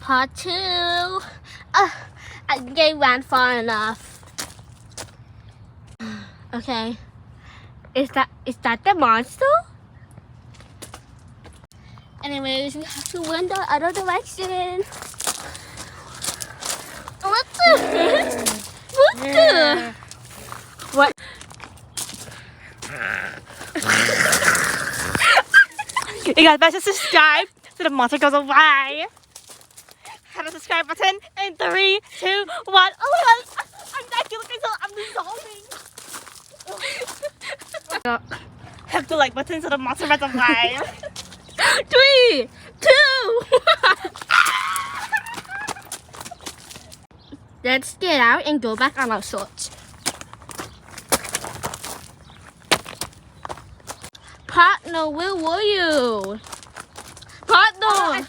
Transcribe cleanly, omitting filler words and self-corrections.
Part 2. I game ran far enough. Okay. Is that the monster? Anyways, we have to run the other direction. What the? What? You guys better subscribe so the monster goes away. Hit the subscribe button in 3, 2, 1. Oh my god! I'm naked. Look, I'm dissolving. Hit the like button so the monster runs away. 3, 2, 1. Let's get out and go back on our shorts. Partner, where were you? Partner!